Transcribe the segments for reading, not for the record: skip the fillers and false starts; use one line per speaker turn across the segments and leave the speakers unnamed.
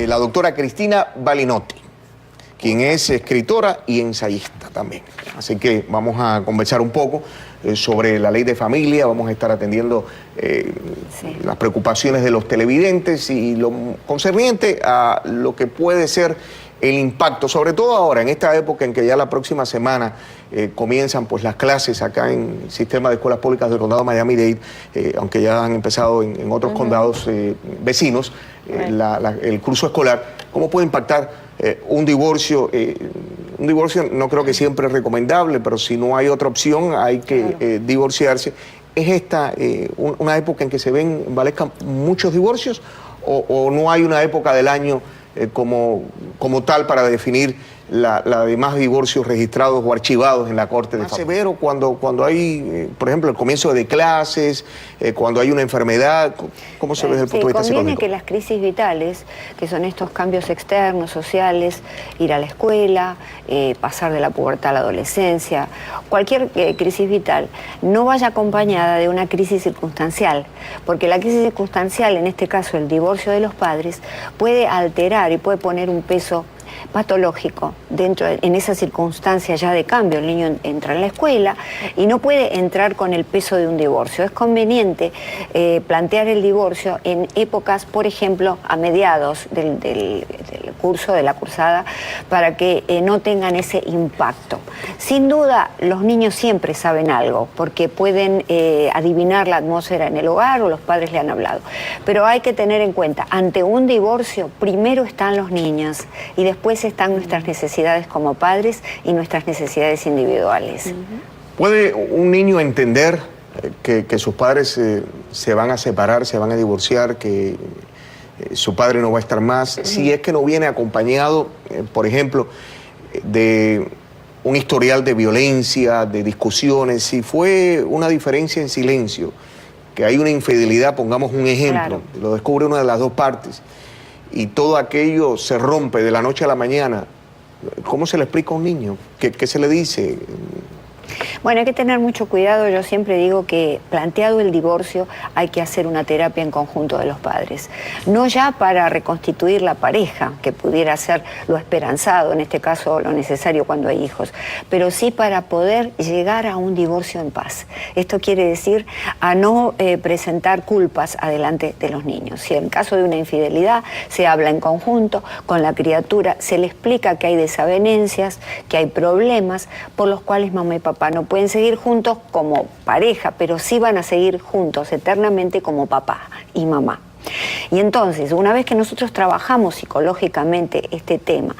la doctora Cristina Balinotti, quien es escritora y ensayista también. Así que vamos a conversar un poco sobre la ley de familia, vamos a estar atendiendo las preocupaciones de los televidentes y lo concerniente a lo que puede ser el impacto, sobre todo ahora, en esta época en que ya la próxima semana comienzan pues las clases acá en el sistema de escuelas públicas del condado de Miami-Dade, aunque ya han empezado en otros condados vecinos, el curso escolar. ¿Cómo puede impactar un divorcio? Un divorcio no creo que siempre es recomendable, pero si no hay otra opción hay que divorciarse. ¿Es esta una época en que se valezcan muchos divorcios o no hay una época del año como tal para definir la de más divorcios registrados o archivados en la Corte de Familia? Severo cuando hay, por ejemplo, el comienzo de clases, cuando hay una enfermedad. ¿Cómo se ve desde el punto de vista psicológico?
Conviene que las crisis vitales, que son estos cambios externos, sociales, ir a la escuela, pasar de la pubertad a la adolescencia, cualquier crisis vital, no vaya acompañada de una crisis circunstancial, porque la crisis circunstancial, en este caso el divorcio de los padres, puede alterar y puede poner un peso patológico en esa circunstancia ya de cambio. El niño entra en la escuela y no puede entrar con el peso de un divorcio. Es conveniente plantear el divorcio en épocas, por ejemplo, a mediados del curso, de la cursada, para que no tengan ese impacto. Sin duda, los niños siempre saben algo, porque pueden adivinar la atmósfera en el hogar o los padres le han hablado. Pero hay que tener en cuenta, ante un divorcio, primero están los niños y después están nuestras necesidades como padres y nuestras necesidades individuales.
¿Puede un niño entender que sus padres se van a separar, se van a divorciar, que su padre no va a estar más, si es que no viene acompañado, por ejemplo, de un historial de violencia, de discusiones, si fue una diferencia en silencio, que hay una infidelidad, pongamos un ejemplo, lo descubre una de las dos partes, y todo aquello se rompe de la noche a la mañana? ¿Cómo se le explica a un niño? ¿Qué se le dice?
Bueno, hay que tener mucho cuidado. Yo siempre digo que planteado el divorcio hay que hacer una terapia en conjunto de los padres. No ya para reconstituir la pareja, que pudiera ser lo esperanzado, en este caso lo necesario cuando hay hijos, pero sí para poder llegar a un divorcio en paz. Esto quiere decir a no presentar culpas adelante de los niños. Si en caso de una infidelidad se habla en conjunto con la criatura, se le explica que hay desavenencias, que hay problemas por los cuales mamá y papá no pueden seguir juntos como pareja, pero sí van a seguir juntos eternamente como papá y mamá. Y entonces, una vez que nosotros trabajamos psicológicamente este tema,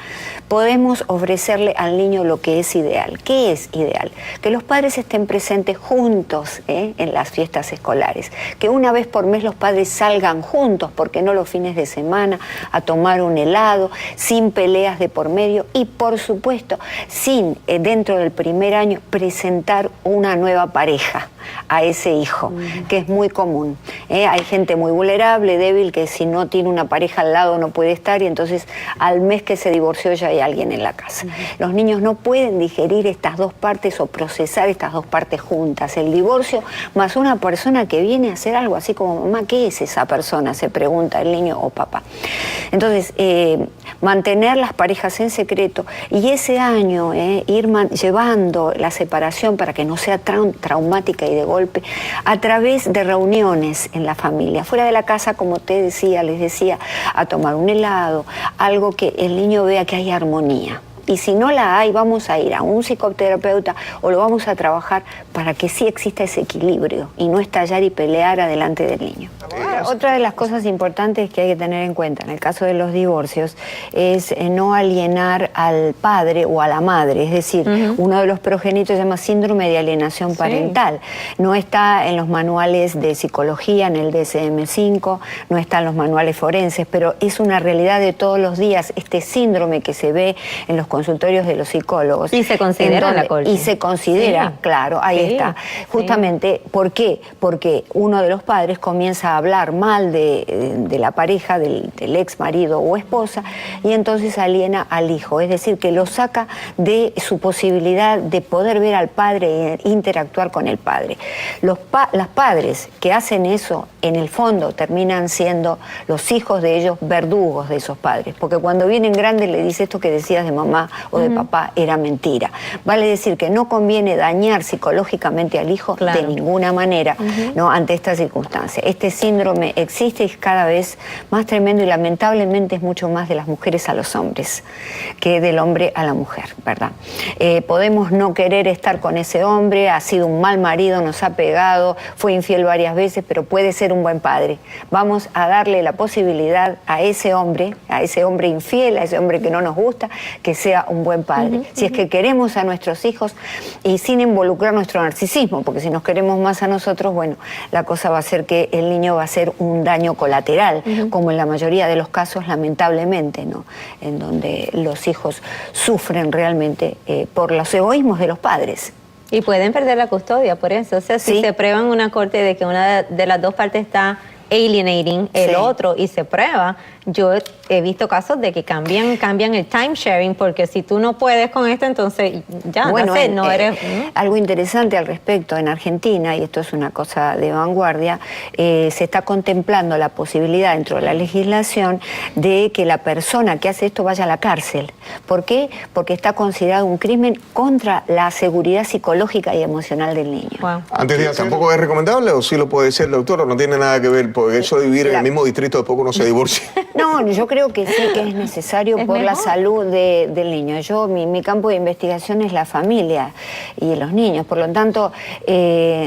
podemos ofrecerle al niño lo que es ideal. ¿Qué es ideal? Que los padres estén presentes juntos en las fiestas escolares, que una vez por mes los padres salgan juntos, porque no los fines de semana, a tomar un helado, sin peleas de por medio y, por supuesto, sin, dentro del primer año, presentar una nueva pareja a ese hijo, que es muy común. Hay gente muy vulnerable, débil, que si no tiene una pareja al lado no puede estar, y entonces al mes que se divorció ya hay alguien en la casa. Los niños no pueden digerir estas dos partes o procesar estas dos partes juntas. El divorcio más una persona que viene a hacer algo así como mamá, ¿qué es esa persona?, se pregunta el niño o papá. Entonces, mantener las parejas en secreto y ese año ir llevando la separación para que no sea traumática y de golpe, a través de reuniones en la familia, fuera de la casa, como te decía, les decía, a tomar un helado, algo que el niño vea que hay armonía. Y si no la hay, vamos a ir a un psicoterapeuta o lo vamos a trabajar para que sí exista ese equilibrio y no estallar y pelear adelante del niño. Otra de las cosas importantes que hay que tener en cuenta en el caso de los divorcios es no alienar al padre o a la madre. Es decir, uno de los progenitores se llama síndrome de alienación parental. No está en los manuales de psicología, en el DSM-5, no está en los manuales forenses, pero es una realidad de todos los días este síndrome que se ve en los consultorios de los psicólogos.
Y se considera la Colchi.
Y se considera, claro, ahí está. Justamente, ¿por qué? Porque uno de los padres comienza a hablar mal de la pareja, del ex marido o esposa, y entonces aliena al hijo, es decir, que lo saca de su posibilidad de poder ver al padre e interactuar con el padre. Los padres que hacen eso, en el fondo, terminan siendo los hijos de ellos verdugos de esos padres, porque cuando vienen grandes le dice esto que decías de mamá o de papá era mentira. Vale decir que no conviene dañar psicológicamente al hijo de ninguna manera, ¿no? Ante esta circunstancia. Este síndrome existe y es cada vez más tremendo y lamentablemente es mucho más de las mujeres a los hombres que del hombre a la mujer, ¿verdad? Podemos no querer estar con ese hombre, ha sido un mal marido, nos ha pegado, fue infiel varias veces, pero puede ser un buen padre. Vamos a darle la posibilidad a ese hombre infiel, a ese hombre que no nos gusta, que sea un buen padre. Si es que queremos a nuestros hijos y sin involucrar nuestro narcisismo, porque si nos queremos más a nosotros, bueno, la cosa va a ser que el niño va a ser un daño colateral, como en la mayoría de los casos, lamentablemente, ¿no? En donde los hijos sufren realmente por los egoísmos de los padres.
Y pueden perder la custodia por eso. O sea, si se prueba en una corte de que una de las dos partes está alienating el otro y se prueba, yo he visto casos de que cambian el time sharing, porque si tú no puedes con esto, entonces ya,
bueno,
no eres...
Algo interesante al respecto, en Argentina, y esto es una cosa de vanguardia, se está contemplando la posibilidad dentro de la legislación de que la persona que hace esto vaya a la cárcel. ¿Por qué? Porque está considerado un crimen contra la seguridad psicológica y emocional del niño.
Wow.
Antes de ¿tampoco es recomendable o sí lo puede ser, doctor, o no tiene nada que ver? Porque eso de vivir en el mismo distrito después uno se divorcia.
No, yo creo que sí que es necesario por la salud del niño. Mi campo de investigación es la familia y los niños, por lo tanto,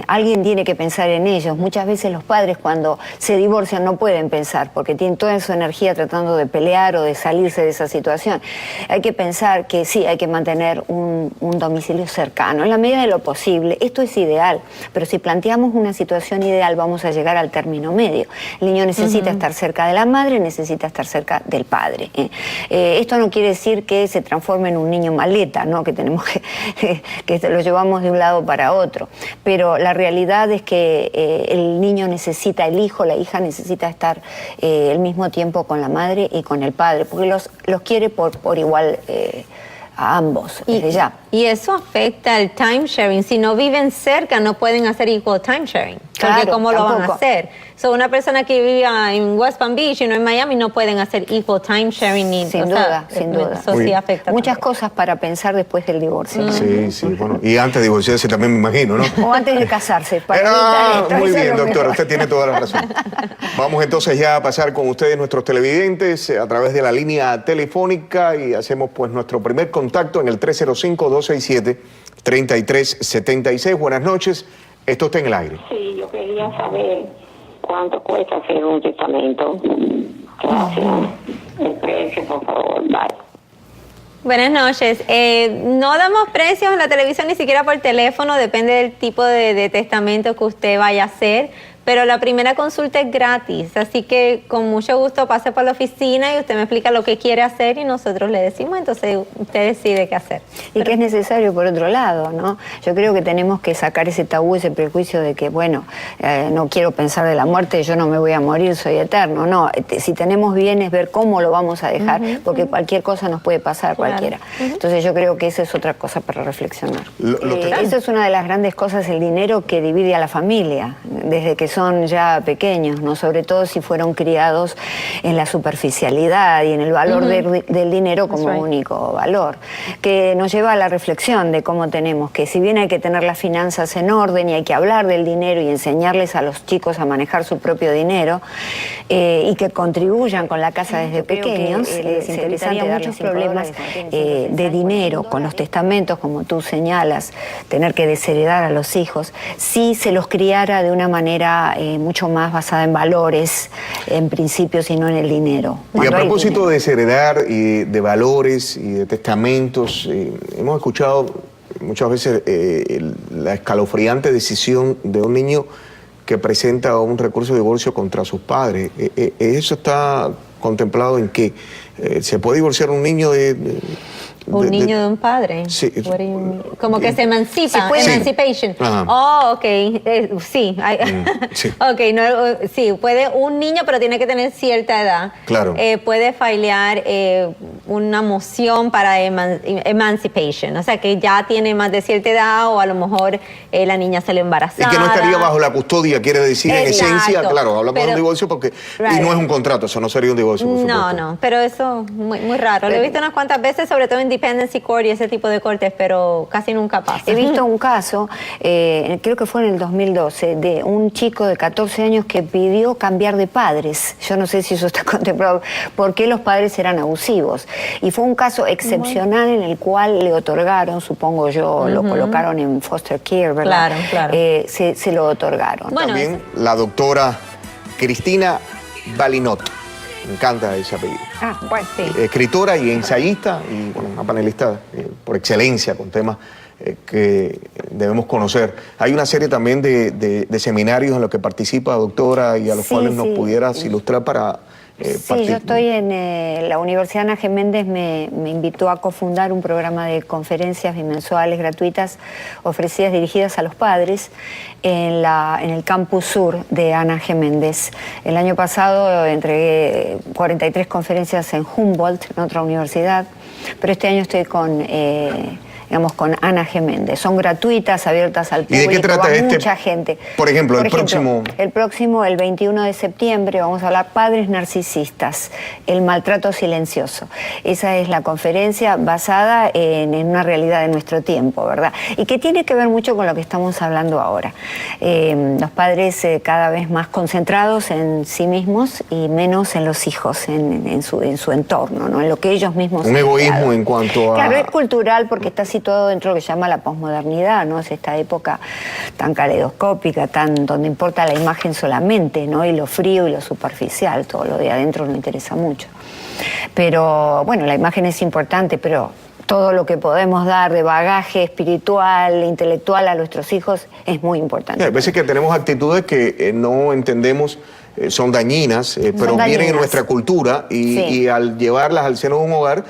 alguien tiene que pensar en ellos. Muchas veces los padres cuando se divorcian no pueden pensar, porque tienen toda su energía tratando de pelear o de salirse de esa situación. Hay que pensar que sí, hay que mantener un domicilio cercano, en la medida de lo posible. Esto es ideal, pero si planteamos una situación ideal, vamos a llegar al término medio. El niño necesita estar cerca de la madre, necesita estar cerca del padre. Esto no quiere decir que se transforme en un niño maleta, ¿no? Que tenemos que lo llevamos de un lado para otro. Pero la realidad es que el niño necesita, el hijo, la hija necesita estar al mismo tiempo con la madre y con el padre, porque los quiere por igual a ambos, desde ya.
Y eso afecta el time sharing. Si no viven cerca, no pueden hacer equal time sharing. Porque
Claro,
¿cómo lo van a
tampoco.
hacer? Una persona que vive en West Palm Beach y no en Miami no pueden hacer equal time sharing.
Sin duda, sin duda.
Eso sí afecta.
Muchas
también.
cosas para pensar después del divorcio.
Sí, sí, bueno. Y antes de divorciarse también me imagino, ¿no?
O antes de casarse. Para evitar esto,
Muy
eso es
bien,
lo
doctora,
mejor.
usted tiene toda la razón. Vamos entonces ya a pasar con ustedes, nuestros televidentes, a través de la línea telefónica y hacemos pues nuestro primer contacto en el 305-267-3376. Buenas noches, esto está en el aire.
Sí, yo quería saber cuánto cuesta hacer un testamento. Gracias. El precio, por favor. Bye.
Buenas noches. No damos precios en la televisión ni siquiera por teléfono, depende del tipo de testamento que usted vaya a hacer. Pero la primera consulta es gratis, así que con mucho gusto pase por la oficina y usted me explica lo que quiere hacer y nosotros le decimos, entonces usted decide qué hacer.
Y que es necesario por otro lado, ¿no? Yo creo que tenemos que sacar ese tabú, ese prejuicio de que, bueno, no quiero pensar de la muerte, yo no me voy a morir, soy eterno. No, si tenemos bienes, ver cómo lo vamos a dejar, porque cualquier cosa nos puede pasar, cualquiera. Entonces yo creo que esa es otra cosa para reflexionar. Esa es una de las grandes cosas, el dinero que divide a la familia, desde que son ya pequeños, ¿no? Sobre todo si fueron criados en la superficialidad y en el valor del dinero como único valor, que nos lleva a la reflexión de cómo tenemos que, si bien hay que tener las finanzas en orden y hay que hablar del dinero y enseñarles a los chicos a manejar su propio dinero y que contribuyan con la casa desde pequeños, se evitaría muchos problemas de dinero con los testamentos, como tú señalas, tener que desheredar a los hijos, si se los criara de una manera mucho más basada en valores, en principios y no en el dinero.
Y a propósito de desheredar y de valores y de testamentos, hemos escuchado muchas veces la escalofriante decisión de un niño que presenta un recurso de divorcio contra sus padres. ¿Eso está contemplado en que se puede divorciar un niño
Un niño de un padre.
Sí.
Como que se emancipa.
Sí, puede.
Emancipation.
Ajá.
Oh, ok. Sí.
Sí.
Ok, no, sí, puede un niño, pero tiene que tener cierta edad.
Claro.
Puede filear una moción para emancipation. O sea, que ya tiene más de cierta edad o a lo mejor la niña salió
Y
embarazada.
que no estaría bajo la custodia, quiere decir en
Exacto.
esencia, claro, hablamos de
Pero-
un divorcio porque...
Right.
Y no es un contrato, eso no sería un divorcio, por supuesto.
No, pero eso muy, muy raro. Lo he visto unas cuantas veces, sobre todo en Dependency Court y ese tipo de cortes, pero casi nunca pasa.
He visto un caso, creo que fue en el 2012, de un chico de 14 años que pidió cambiar de padres. Yo no sé si eso está contemplado, porque los padres eran abusivos. Y fue un caso excepcional en el cual le otorgaron, supongo yo, lo colocaron en foster care, ¿verdad?
Claro.
Se lo otorgaron.
Bueno,
También la doctora Cristina Balinotti. Me encanta ese apellido.
Ah, bueno,
sí.
Escritora y ensayista y bueno, una panelista por excelencia con temas que debemos conocer. Hay una serie también de seminarios en los que participa, doctora, y a los
Sí,
cuales nos
sí.
pudieras ilustrar para...
Sí, yo estoy en la Universidad Ana Geméndez, me invitó a cofundar un programa de conferencias bimensuales gratuitas ofrecidas dirigidas a los padres en el campus sur de Ana Geméndez. El año pasado entregué 43 conferencias en Humboldt, en otra universidad, pero este año estoy con Ana Geméndez. Son gratuitas, abiertas al
¿Y
público.
de qué trata
va mucha gente.
Por ejemplo, el próximo...
El próximo, el 21 de septiembre, vamos a hablar Padres Narcisistas, el maltrato silencioso. Esa es la conferencia basada en una realidad de nuestro tiempo, ¿verdad? Y que tiene que ver mucho con lo que estamos hablando ahora. Los padres cada vez más concentrados en sí mismos y menos en los hijos, en su entorno, ¿no? En lo que ellos mismos
Un
han
egoísmo
creado.
en cuanto a...
Claro, es cultural porque está situado dentro de lo que se llama la posmodernidad, ¿no? Es esta época tan caleidoscópica, donde importa la imagen solamente, ¿no? Y lo frío y lo superficial, todo lo de adentro no interesa mucho. Pero, bueno, la imagen es importante, pero todo lo que podemos dar de bagaje espiritual, intelectual a nuestros hijos es muy importante.
Hay veces que tenemos actitudes que no entendemos, son dañinas, pero vienen en nuestra cultura y al llevarlas al seno de un hogar,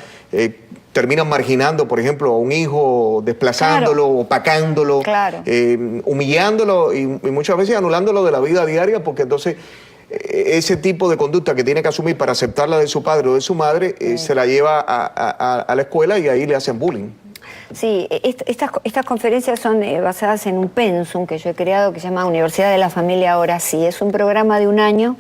terminan marginando, por ejemplo, a un hijo, desplazándolo, opacándolo, humillándolo y muchas veces anulándolo de la vida diaria, porque entonces ese tipo de conducta que tiene que asumir para aceptarla de su padre o de su madre, se la lleva a la escuela y ahí le hacen bullying.
Sí, estas conferencias son basadas en un pensum que yo he creado que se llama Universidad de la Familia Ahora Sí. Es un programa de un año,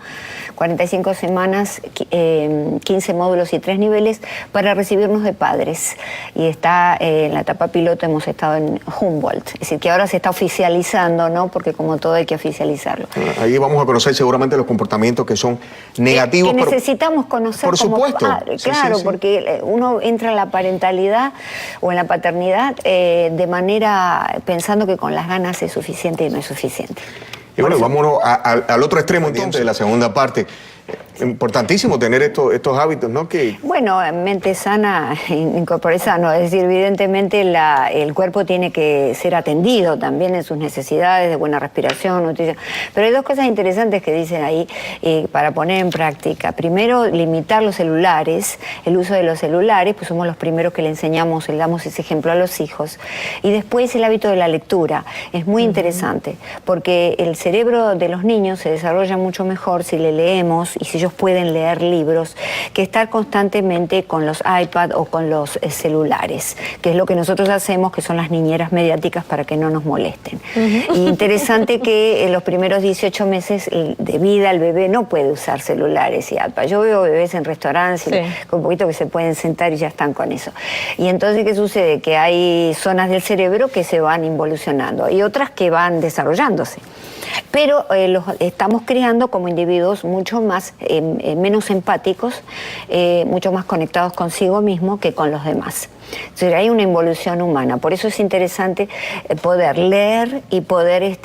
45 semanas, 15 módulos y 3 niveles para recibirnos de padres. Y está en la etapa piloto, hemos estado en Humboldt. Es decir, que ahora se está oficializando, ¿no? Porque como todo hay que oficializarlo.
Ahí vamos a conocer seguramente los comportamientos que son negativos.
Que necesitamos conocer
por
como
supuesto.
padre.
Sí,
Claro,
sí, sí.
porque uno entra en la parentalidad o en la paternidad de manera pensando que con las ganas es suficiente y no es suficiente.
Y bueno, vámonos al otro extremo entonces de la segunda parte. Importantísimo tener estos hábitos, ¿no? Que...
Bueno, mente sana, incorpore sano. Es decir, evidentemente el cuerpo tiene que ser atendido también en sus necesidades de buena respiración, nutrición. Pero hay dos cosas interesantes que dicen ahí para poner en práctica. Primero, limitar los celulares, el uso de los celulares, pues somos los primeros que le enseñamos, le damos ese ejemplo a los hijos. Y después el hábito de la lectura. Es muy interesante, porque el cerebro de los niños se desarrolla mucho mejor si le leemos y si ellos pueden leer libros, que estar constantemente con los iPad o con los celulares, que es lo que nosotros hacemos, que son las niñeras mediáticas para que no nos molesten. Y interesante que en los primeros 18 meses de vida el bebé no puede usar celulares y iPad. Yo veo bebés en restaurantes con un poquito que se pueden sentar y ya están con eso. Y entonces, ¿qué sucede? Que hay zonas del cerebro que se van involucionando y otras que van desarrollándose. Pero los estamos criando como individuos mucho más, menos empáticos, mucho más conectados consigo mismo que con los demás. Entonces hay una involución humana. Por eso es interesante poder leer y poder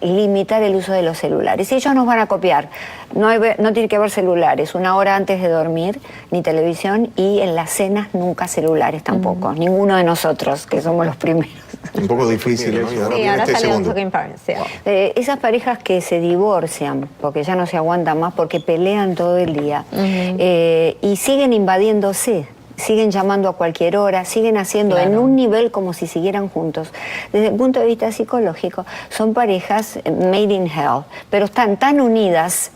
limitar el uso de los celulares. Y ellos nos van a copiar. No tiene que haber celulares 1 hora antes de dormir, ni televisión, y en las cenas nunca celulares tampoco. Ninguno de nosotros, que somos los primeros.
Un poco difícil, ¿no? Y ahora
Sí,
viene
ahora
este
salió
segundo.
Talking Parents, sí.
Esas parejas que se divorcian porque ya no se aguantan más, porque pelean todo el día y siguen invadiéndose. siguen llamando a cualquier hora, siguen haciendo en un nivel como si siguieran juntos. Desde el punto de vista psicológico, son parejas made in hell, pero están tan unidas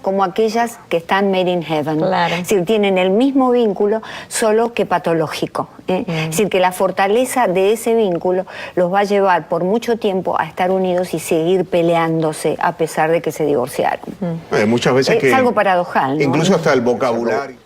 como aquellas que están made in heaven.
Claro.
Es decir, tienen el mismo vínculo, solo que patológico. Es decir, que la fortaleza de ese vínculo los va a llevar por mucho tiempo a estar unidos y seguir peleándose a pesar de que se divorciaron.
Muchas veces
Es algo paradojal, ¿no?
Incluso hasta el vocabulario.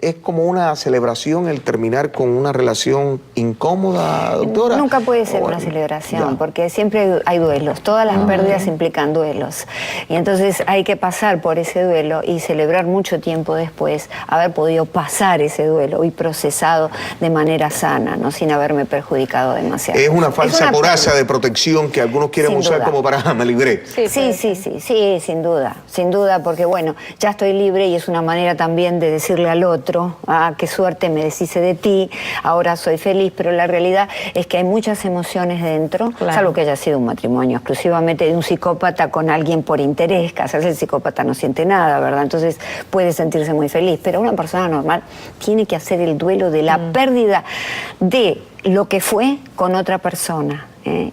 ¿Es como una celebración el terminar con una relación incómoda, doctora?
Nunca puede ser una celebración, porque siempre hay duelos. Todas las pérdidas implican duelos. Y entonces hay que pasar por ese duelo y celebrar mucho tiempo después haber podido pasar ese duelo y procesado de manera sana, ¿no? Sin haberme perjudicado demasiado.
Es una falsa coraza de protección que algunos quieren
Sin
usar
duda.
como para me libré.
Sí, sin duda, porque bueno, ya estoy libre y es una manera también de decirle al otro, qué suerte, me deshice de ti, ahora soy feliz, pero la realidad es que hay muchas emociones dentro, salvo que haya sido un matrimonio exclusivamente de un psicópata con alguien por interés. Casarse, el psicópata no siente nada, ¿verdad? Entonces puede sentirse muy feliz, pero una persona normal tiene que hacer el duelo de la pérdida de lo que fue con otra persona.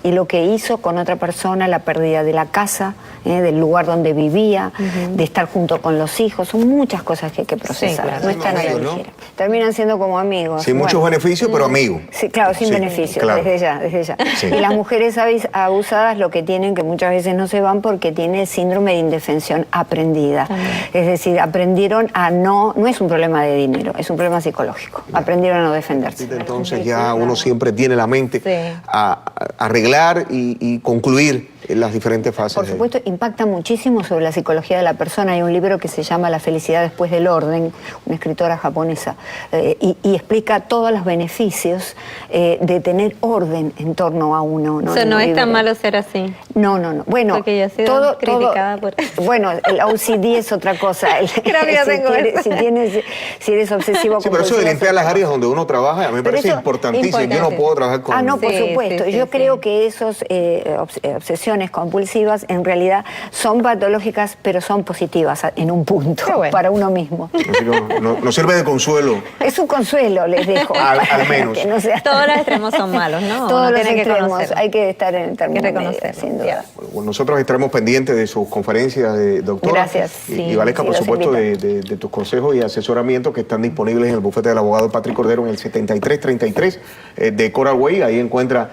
Y lo que hizo con otra persona, la pérdida de la casa, del lugar donde vivía, de estar junto con los hijos, son muchas cosas que hay que procesar,
claro.
no están a la
Amigos, ¿no?
ligera. Terminan siendo como amigos.
Sin muchos beneficios, pero amigos.
Sí, claro, sin
Sí,
beneficios,
claro.
desde ya.
Sí.
Y las mujeres abusadas lo que tienen, que muchas veces no se van porque tienen síndrome de indefensión aprendida. Es decir, aprendieron a no es un problema de dinero, es un problema psicológico. Aprendieron a no defenderse.
Entonces ya uno siempre tiene la mente a arreglar y concluir las diferentes fases.
Por supuesto, impacta muchísimo sobre la psicología de la persona. Hay un libro que se llama La felicidad después del orden, una escritora japonesa, y explica todos los beneficios de tener orden en torno a uno. ¿No?
O sea, no es tan
Libre.
malo ser así.
No. Bueno,
porque yo he sido criticada por
bueno, el OCD es otra cosa.
Creo que yo tengo eso.
Si eres obsesivo
Sí, pero eso de limpiar las áreas donde uno trabaja, a mí me parece
eso-
importantísimo. Yo no puedo trabajar con...
No, por
Sí,
supuesto.
sí,
Yo
sí,
creo
sí.
que esos obsesiones compulsivas en realidad son patológicas, pero son positivas en un punto
Qué bueno.
para uno mismo.
Así que no sirve de consuelo.
Es un consuelo, les dejo.
Al menos.
Que no sea-
Todos los extremos son malos, ¿no?
Todos
Uno
los
tiene que
extremos.
conocerlo.
Hay que estar en el término
Hay que
medio,
reconocerlo,
sin duda.
ya.
Bueno, nosotros estaremos pendientes de sus conferencias, doctora.
Gracias.
Y Valesca,
Sí,
por
los
supuesto,
invito.
de tus consejos y asesoramientos que están disponibles en el bufete del abogado Patrick Cordero en el 7333 de Coral Way. Ahí encuentra